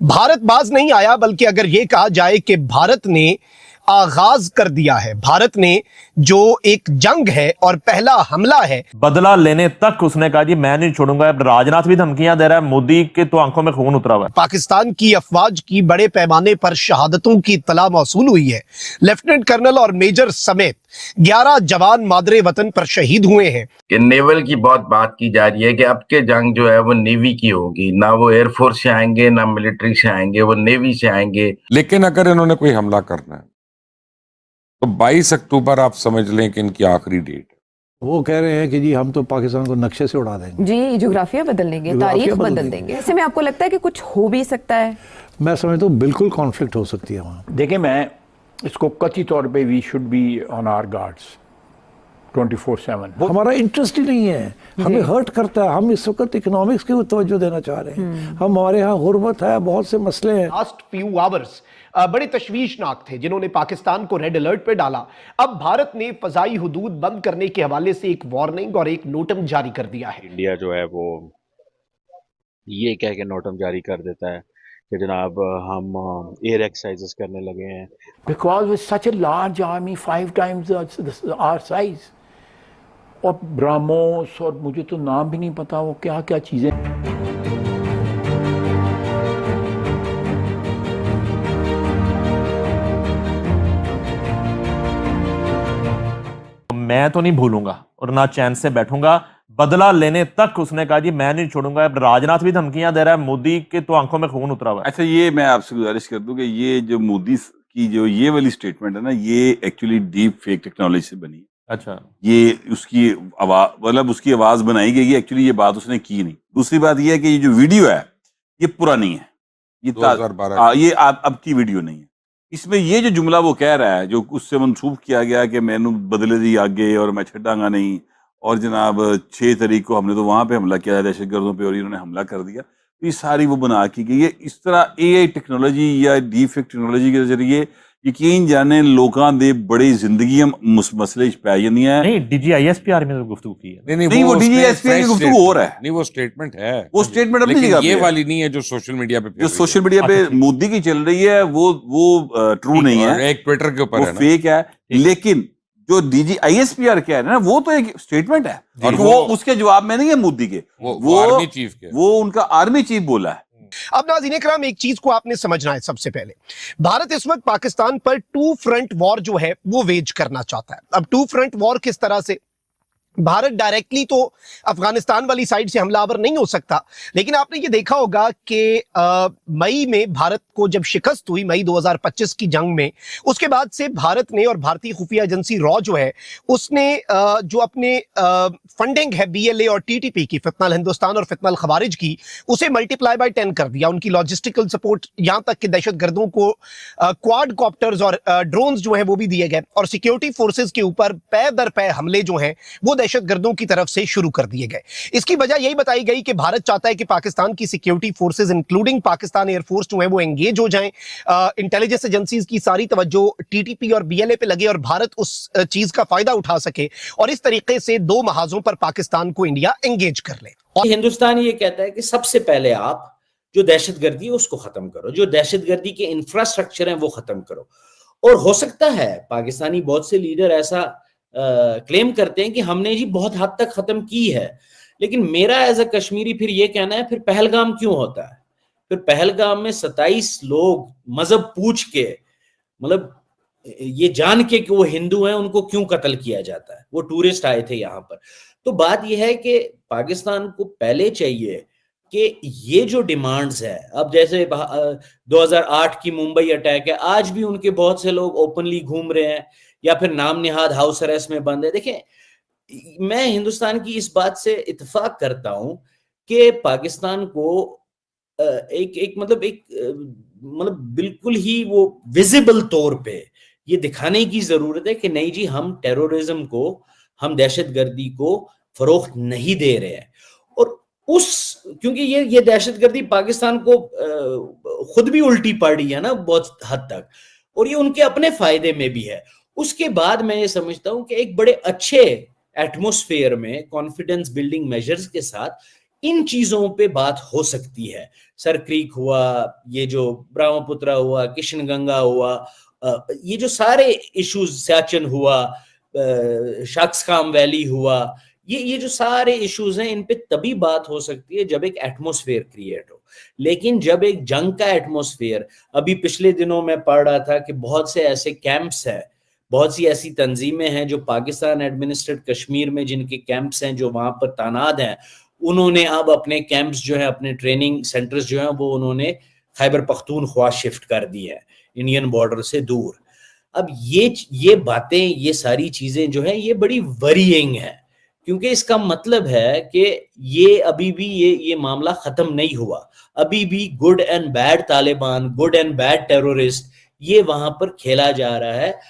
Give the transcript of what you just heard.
भारत बाज नहीं आया, बल्कि अगर यह कहा जाए कि भारत ने आगाज कर दिया है। भारत ने जो एक जंग है और पहला हमला है, बदला लेने तक उसने कहा जी मैं नहीं छोड़ूंगा। राजनाथ भी धमकियां दे रहा है, मोदी के तो आंखों में खून उतरा हुआ है। पाकिस्तान की अफवाज की बड़े पैमाने पर शहादतों की इत्तला मौसूल हुई है। लेफ्टिनेंट कर्नल और मेजर समेत 11 जवान मादरे वतन पर शहीद हुए हैं। नेवल की बहुत बात की जा रही है कि अब के जंग जो है वो नेवी की होगी, ना वो एयरफोर्स से आएंगे ना मिलिट्री से आएंगे, वो नेवी से आएंगे। लेकिन अगर इन्होंने कोई हमला करना है तो 22 अक्टूबर आप समझ लें कि इनकी आखिरी डेट है। वो कह रहे हैं कि जी हम तो पाकिस्तान को नक्शे से उड़ा देंगे, जी ज्योग्राफिया बदल देंगे, तारीख बदल देंगे। ऐसे में आपको लगता है कि कुछ हो भी सकता है? मैं समझता हूँ बिल्कुल कॉन्फ्लिक्ट हो सकती है वहाँ। देखिए, मैं इसको कच्ची तौर पे we should be on our guards 24/7। हमारा इंटरेस्ट ही नहीं है, हमें हर्ट करता है। हम इस वक्त इकोनॉमिक्स की तवज्जो देना चाह रहे हैं। हमारे यहाँ गुर्बत है, बहुत से मसले हैं। लास्ट फ्यू आवर्स बड़े तशवीशनाक थे, जिन्होंने पाकिस्तान को रेड अलर्ट पे डाला। अब भारत ने फजाई हुदूद बंद करने के हवाले से एक वार्निंग और एक नोटम जारी कर दिया है। इंडिया जो है वो ये कह के नोटम जारी कर देता है कि जनाब हम एयर एक्सरसाइजेस करने लगे हैं। Because with such a large army 5 times our size, और ब्राह्मोस और मुझे तो नाम भी नहीं पता वो क्या क्या चीजें। मैं तो नहीं भूलूंगा और ना चैन से बैठूंगा, बदला लेने तक उसने कहा जी मैं नहीं छोड़ूंगा। राजनाथ भी धमकियां दे रहा है, मोदी के तो आंखों में खून उतरा हुआ है। अच्छा, ये मैं आपसे गुजारिश कर दूं कि ये जो मोदी की जो ये वाली स्टेटमेंट है ना, ये एक्चुअली डीप फेक टेक्नोलॉजी से बनी है। अच्छा, ये उसकी आवाज, मतलब उसकी आवाज बनाई गई है, एक्चुअली ये बात उसने की नहीं। दूसरी बात ये है कि ये जो वीडियो है ये पुरानी है, ये 2012 ये अब की वीडियो नहीं है। इसमें ये जो जुमला वो कह रहा है, जो उससे मनसूब किया गया कि मैंने बदले दी आगे और मैं छड़ांगा नहीं, और जनाब 6 तारीख को हमने तो वहां पे हमला किया है दहशतगर्दों पे और इन्होंने हमला कर दिया, तो ये सारी वो बना की गई है। इस तरह एआई टेक्नोलॉजी या डीप फेक टेक्नोलॉजी के जरिए यकीन जाने लोगों दे बड़ी जिंदगी मसले पै जांदियां। नहीं, डीजीआईएसपी आर्मी ने गुफ्तगू की है। नहीं, वो डीजीआईएसपी की गुफ्तगू और है। नहीं, वो स्टेटमेंट है, वो स्टेटमेंट अपनी लेकिन जगह ये पे वाली नहीं है जो सोशल मीडिया पे जो सोशल मीडिया पे मोदी की चल रही है, वो ट्रू नहीं है, एक ट्विटर के ऊपर वो है ना, फेक है। लेकिन जो डीजीआईएसपीआर कह रहे हैं ना, वो तो एक स्टेटमेंट है और वो उसके जवाब में नहीं है मोदी के, वो आर्मी चीफ के, वो उनका आर्मी चीफ बोला है। अब नाज़रीन इकराम, एक चीज को आपने समझना है। सबसे पहले भारत इस वक्त पाकिस्तान पर 2 फ्रंट वॉर जो है वो वेज करना चाहता है। अब 2 फ्रंट वॉर किस तरह से? भारत डायरेक्टली तो अफगानिस्तान वाली साइड से हमलावर नहीं हो सकता, लेकिन आपने ये देखा होगा कि मई में भारत को जब शिकस्त हुई, मई 2025 की जंग में, उसके बाद से भारत ने और भारतीय खुफिया एजेंसी रॉ जो है उसने जो अपने फंडिंग है बीएलए और टीटीपी की, फितनल हिंदुस्तान और फितनल खवारिज की, उसे मल्टीप्लाई बाय 10 कर दिया। उनकी लॉजिस्टिकल सपोर्ट, यहां तक कि दहशतगर्दों को क्वाड कॉप्टर्स और ड्रोन्स जो है वो भी दिए गए, और सिक्योरिटी फोर्सेज के ऊपर पै दर पै हमले जो हैं वो दहशतगर्दों की तरफ से शुरू कर दिए गए। इसकी वजह यही बताई गई कि भारत चाहता है कि पाकिस्तान की security forces including Pakistan air force जो है वो एंगेज हो जाएं, इंटेलिजेंस एजेंसीज की सारी तवज्जो टीटीपी और बीएलए पे लगे और भारत उस चीज का फायदा उठा सके, और इस तरीके से 2 महाजों पर पाकिस्तान को इंडिया एंगेज कर ले। और हिंदुस्तान ये कहता है कि सबसे पहले आप जो दहशतगर्दी है उसको खत्म करो, जो दहशतगर्दी के इंफ्रास्ट्रक्चर हैं वो खत्म करो। और हो सकता है पाकिस्तानी बहुत से लीडर ऐसा क्लेम करते हैं कि हमने जी बहुत हद तक खत्म की है, लेकिन मेरा एज अ कश्मीरी फिर ये कहना है, फिर पहलगाम क्यों होता है? फिर पहलगाम में 27 लोग मजहब पूछ के, मतलब ये जान के कि वो हिंदू हैं, उनको क्यों कत्ल किया जाता है? वो टूरिस्ट आए थे यहाँ पर। तो बात यह है कि पाकिस्तान को पहले चाहिए कि ये जो डिमांड्स है, अब जैसे 2008 की मुंबई अटैक है, आज भी उनके बहुत से लोग ओपनली घूम रहे हैं या फिर नाम निहाद हाउस अरेस्ट में बंद है। देखें, मैं हिंदुस्तान की इस बात से इत्तेफाक करता हूं कि पाकिस्तान को एक मतलब बिल्कुल ही वो विजिबल तौर पे ये दिखाने की जरूरत है कि नहीं जी, हम टेररिज्म को, हम दहशतगर्दी को फरोख्त नहीं दे रहे हैं। और क्योंकि ये दहशतगर्दी पाकिस्तान को खुद भी उल्टी पड़ रही है ना बहुत हद तक, और ये उनके अपने फायदे में भी है। उसके बाद मैं ये समझता हूं कि एक बड़े अच्छे एटमॉस्फेयर में कॉन्फिडेंस बिल्डिंग मेजर्स के साथ इन चीजों पे बात हो सकती है। सर क्रीक हुआ, ये जो ब्रह्मपुत्र हुआ, किशन गंगा हुआ, ये जो सारे इश्यूज, सियाचिन हुआ, शाक्सकाम वैली हुआ, ये जो सारे इश्यूज हैं, इन पे तभी बात हो सकती है जब एक एटमॉस्फेयर क्रिएट हो। लेकिन जब एक जंग का एटमॉस्फेयर, अभी पिछले दिनों में पढ़ रहा था कि बहुत से ऐसे कैंप्स हैं, बहुत सी ऐसी तंजीमें हैं जो पाकिस्तान एडमिनिस्ट्रेटेड कश्मीर में जिनके कैंप्स हैं, जो वहां पर तानात हैं, उन्होंने अब अपने कैंप्स जो है, अपने ट्रेनिंग सेंटर्स जो हैं, वो उन्होंने खैबर पख्तूनख्वा शिफ्ट कर दी है, इंडियन बॉर्डर से दूर। अब ये बातें, ये सारी चीजें जो है, ये बड़ी वरीइंग है, क्योंकि इसका मतलब है कि ये अभी भी ये मामला खत्म नहीं हुआ। अभी भी good and bad Taliban, good and bad terrorist, ये वहां पर खेला जा रहा है।